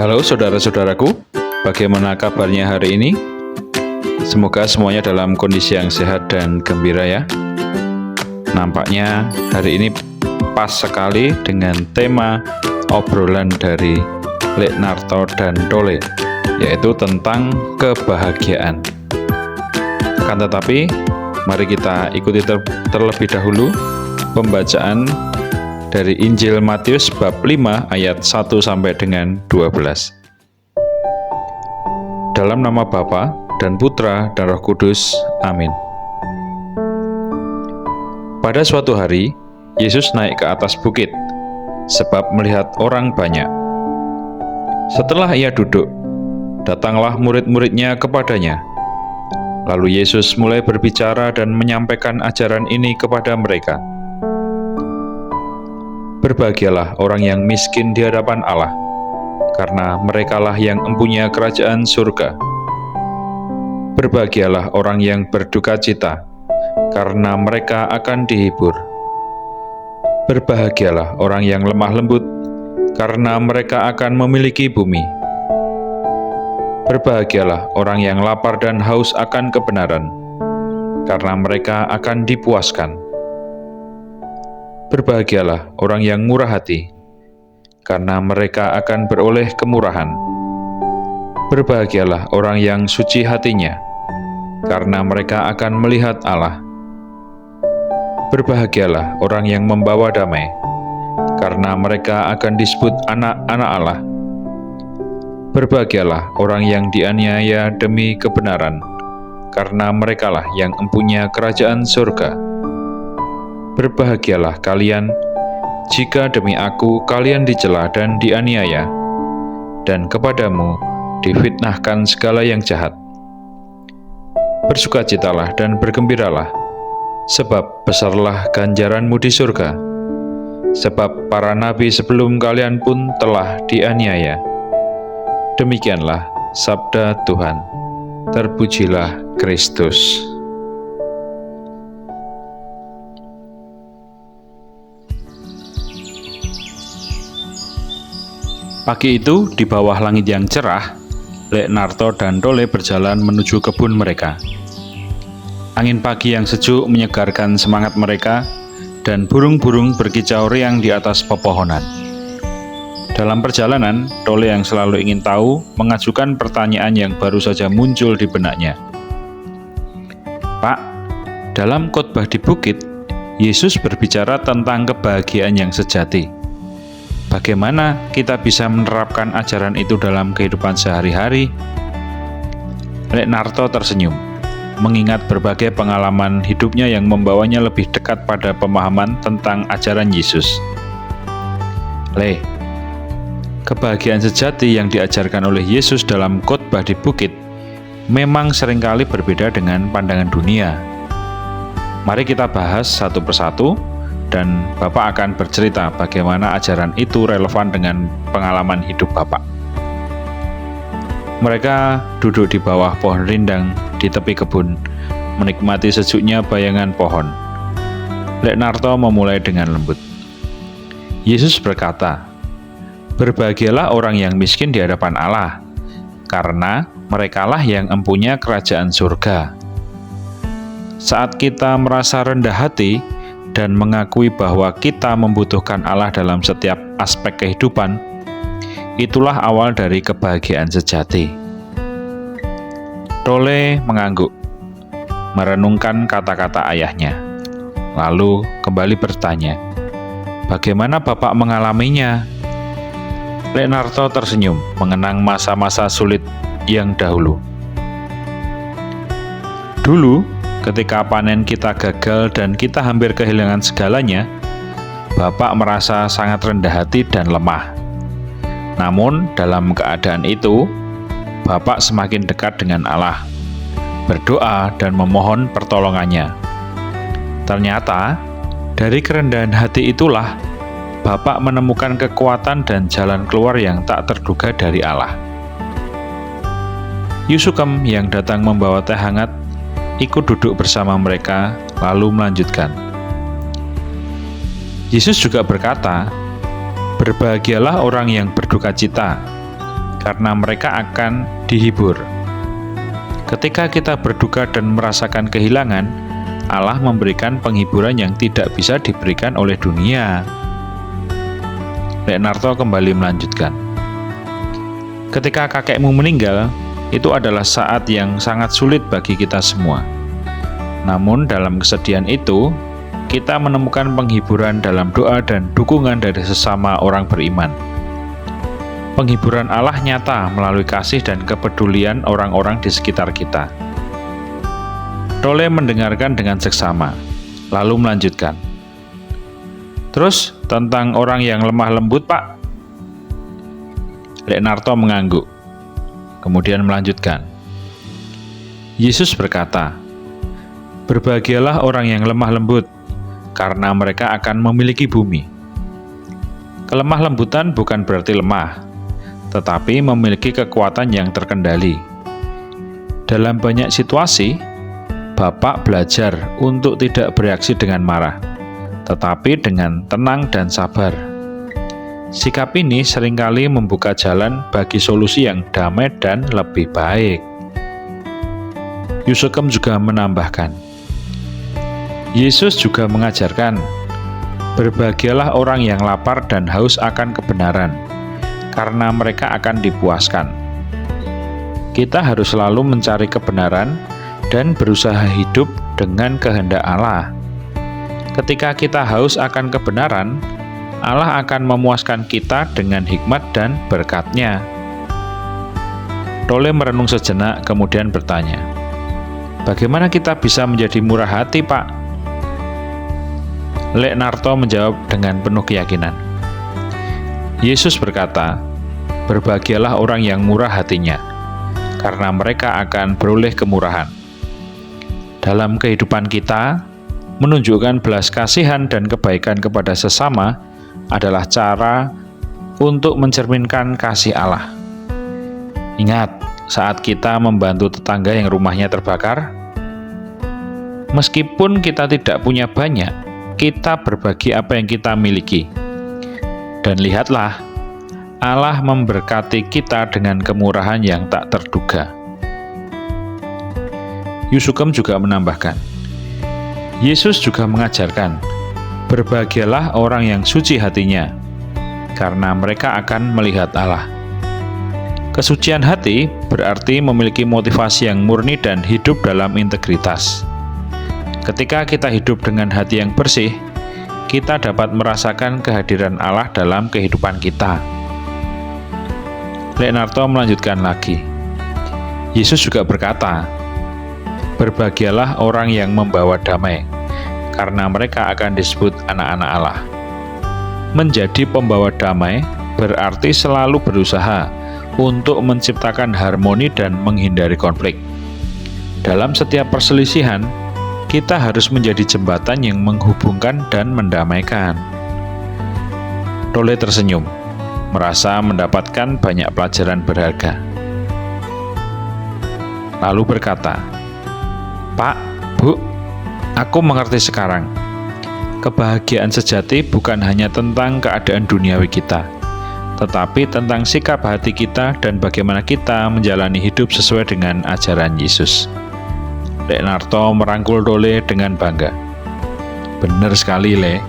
Halo saudara-saudaraku, bagaimana kabarnya hari ini? Semoga semuanya dalam kondisi yang sehat dan gembira ya. Nampaknya hari ini pas sekali dengan tema obrolan dari Leonardo dan Tolle, yaitu tentang kebahagiaan. Akan tetapi, mari kita ikuti terlebih dahulu pembacaan dari Injil Matius bab 5 ayat 1 sampai dengan 12. Dalam nama Bapa dan Putra dan Roh Kudus. Amin. Pada suatu hari, Yesus naik ke atas bukit, sebab melihat orang banyak. Setelah ia duduk, datanglah murid-muridnya kepadanya. Lalu Yesus mulai berbicara dan menyampaikan ajaran ini kepada mereka. Berbahagialah orang yang miskin di hadapan Allah, karena merekalah yang empunya kerajaan surga. Berbahagialah orang yang berduka cita, karena mereka akan dihibur. Berbahagialah orang yang lemah lembut, karena mereka akan memiliki bumi. Berbahagialah orang yang lapar dan haus akan kebenaran, karena mereka akan dipuaskan. Berbahagialah orang yang murah hati, karena mereka akan beroleh kemurahan. Berbahagialah orang yang suci hatinya, karena mereka akan melihat Allah. Berbahagialah orang yang membawa damai, karena mereka akan disebut anak-anak Allah. Berbahagialah orang yang dianiaya demi kebenaran, karena merekalah yang empunya kerajaan surga. Berbahagialah kalian, jika demi aku kalian dicela dan dianiaya, dan kepadamu difitnahkan segala yang jahat. Bersukacitalah dan bergembiralah, sebab besarlah ganjaranmu di surga. Sebab para nabi sebelum kalian pun telah dianiaya. Demikianlah sabda Tuhan. Terpujilah Kristus. Pagi itu, di bawah langit yang cerah, Leonardo dan Tolle berjalan menuju kebun mereka. Angin pagi yang sejuk menyegarkan semangat mereka, dan burung-burung berkicau riang di atas pepohonan. Dalam perjalanan, Tolle yang selalu ingin tahu mengajukan pertanyaan yang baru saja muncul di benaknya. Pak, dalam khotbah di bukit, Yesus berbicara tentang kebahagiaan yang sejati. Bagaimana kita bisa menerapkan ajaran itu dalam kehidupan sehari-hari? Leonardo tersenyum, mengingat berbagai pengalaman hidupnya yang membawanya lebih dekat pada pemahaman tentang ajaran Yesus. Kebahagiaan sejati yang diajarkan oleh Yesus dalam khotbah di bukit memang seringkali berbeda dengan pandangan dunia. Mari kita bahas satu persatu, dan Bapak akan bercerita bagaimana ajaran itu relevan dengan pengalaman hidup Bapak. Mereka duduk di bawah pohon rindang di tepi kebun, menikmati sejuknya bayangan pohon. Leonardo memulai dengan lembut. Yesus berkata, "Berbahagialah orang yang miskin di hadapan Allah, karena merekalah yang empunya kerajaan surga." Saat kita merasa rendah hati dan mengakui bahwa kita membutuhkan Allah dalam setiap aspek kehidupan, itulah awal dari kebahagiaan sejati. Tolle mengangguk, merenungkan kata-kata ayahnya, lalu kembali bertanya, "Bagaimana Bapak mengalaminya?" Leonardo tersenyum, mengenang masa-masa sulit yang dahulu. Dulu, ketika panen kita gagal dan kita hampir kehilangan segalanya, Bapak merasa sangat rendah hati dan lemah. Namun, dalam keadaan itu, Bapak semakin dekat dengan Allah, berdoa dan memohon pertolongannya. Ternyata, dari kerendahan hati itulah, Bapak menemukan kekuatan dan jalan keluar yang tak terduga dari Allah. Yusukem yang datang membawa teh hangat ikut duduk bersama mereka, lalu melanjutkan. Yesus juga berkata, "Berbahagialah orang yang berduka cita, karena mereka akan dihibur. Ketika kita berduka dan merasakan kehilangan, Allah memberikan penghiburan yang tidak bisa diberikan oleh dunia. Lek Narto kembali melanjutkan. Ketika kakekmu meninggal, itu adalah saat yang sangat sulit bagi kita semua. Namun dalam kesedihan itu, kita menemukan penghiburan dalam doa dan dukungan dari sesama orang beriman. Penghiburan Allah nyata melalui kasih dan kepedulian orang-orang di sekitar kita. Tole mendengarkan dengan seksama, lalu melanjutkan. Terus tentang orang yang lemah lembut, Pak? Lek Narto mengangguk, kemudian melanjutkan. Yesus berkata, "Berbahagialah orang yang lemah lembut, karena mereka akan memiliki bumi." Kelemah lembutan bukan berarti lemah, tetapi memiliki kekuatan yang terkendali. Dalam banyak situasi, Bapak belajar untuk tidak bereaksi dengan marah, tetapi dengan tenang dan sabar. Sikap ini seringkali membuka jalan bagi solusi yang damai dan lebih baik. Yusukem juga menambahkan, Yesus juga mengajarkan, berbahagialah orang yang lapar dan haus akan kebenaran, karena mereka akan dipuaskan. Kita harus selalu mencari kebenaran dan berusaha hidup dengan kehendak Allah. Ketika kita haus akan kebenaran, Allah akan memuaskan kita dengan hikmat dan berkat-Nya. Tole merenung sejenak kemudian bertanya, bagaimana kita bisa menjadi murah hati, Pak? Lek Narto menjawab dengan penuh keyakinan. Yesus berkata, berbahagialah orang yang murah hatinya, karena mereka akan beroleh kemurahan. Dalam kehidupan kita, menunjukkan belas kasihan dan kebaikan kepada sesama adalah cara untuk mencerminkan kasih Allah. Ingat, saat kita membantu tetangga yang rumahnya terbakar, meskipun kita tidak punya banyak, kita berbagi apa yang kita miliki. Dan lihatlah, Allah memberkati kita dengan kemurahan yang tak terduga. Yusukem juga menambahkan, Yesus juga mengajarkan, berbahagialah orang yang suci hatinya, karena mereka akan melihat Allah. Kesucian hati berarti memiliki motivasi yang murni dan hidup dalam integritas. Ketika kita hidup dengan hati yang bersih, kita dapat merasakan kehadiran Allah dalam kehidupan kita. Lek Narto melanjutkan lagi. Yesus juga berkata, berbahagialah orang yang membawa damai, karena mereka akan disebut anak-anak Allah. Menjadi pembawa damai berarti selalu berusaha untuk menciptakan harmoni dan menghindari konflik. Dalam setiap perselisihan, kita harus menjadi jembatan yang menghubungkan dan mendamaikan. Tole tersenyum, merasa mendapatkan banyak pelajaran berharga. Lalu berkata, Pak, Bu, aku mengerti sekarang. Kebahagiaan sejati bukan hanya tentang keadaan duniawi kita, tetapi tentang sikap hati kita dan bagaimana kita menjalani hidup sesuai dengan ajaran Yesus. Lek Narto merangkul Tole dengan bangga. Benar sekali, Le.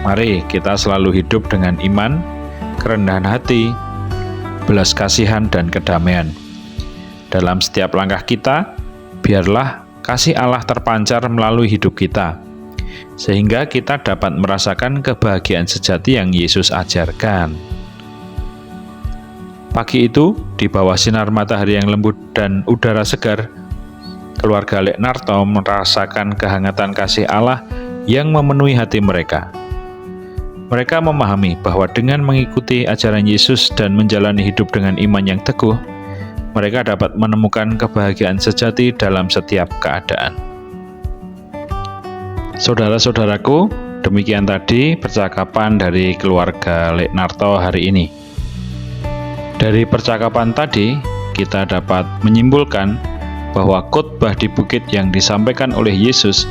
Mari kita selalu hidup dengan iman, kerendahan hati, belas kasihan, dan kedamaian. Dalam setiap langkah kita, biarlah kasih Allah terpancar melalui hidup kita, sehingga kita dapat merasakan kebahagiaan sejati yang Yesus ajarkan. Pagi itu, di bawah sinar matahari yang lembut dan udara segar, keluarga Lek Narto merasakan kehangatan kasih Allah yang memenuhi hati mereka. Mereka memahami bahwa dengan mengikuti ajaran Yesus dan menjalani hidup dengan iman yang teguh, mereka dapat menemukan kebahagiaan sejati dalam setiap keadaan. Saudara-saudaraku, demikian tadi percakapan dari keluarga Lek Narto hari ini. Dari percakapan tadi, kita dapat menyimpulkan bahwa khotbah di bukit yang disampaikan oleh Yesus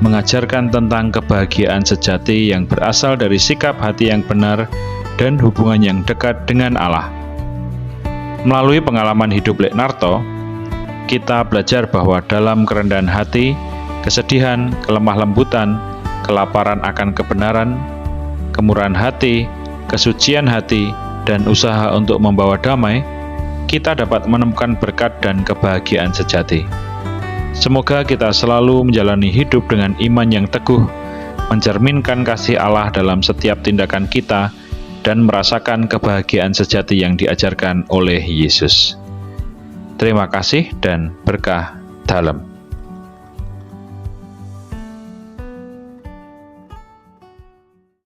mengajarkan tentang kebahagiaan sejati yang berasal dari sikap hati yang benar dan hubungan yang dekat dengan Allah. Melalui pengalaman hidup Lek Narto, kita belajar bahwa dalam kerendahan hati, kesedihan, kelemah lembutan, kelaparan akan kebenaran, kemurahan hati, kesucian hati, dan usaha untuk membawa damai, kita dapat menemukan berkat dan kebahagiaan sejati. Semoga kita selalu menjalani hidup dengan iman yang teguh, mencerminkan kasih Allah dalam setiap tindakan kita, dan merasakan kebahagiaan sejati yang diajarkan oleh Yesus. Terima kasih dan berkah dalam.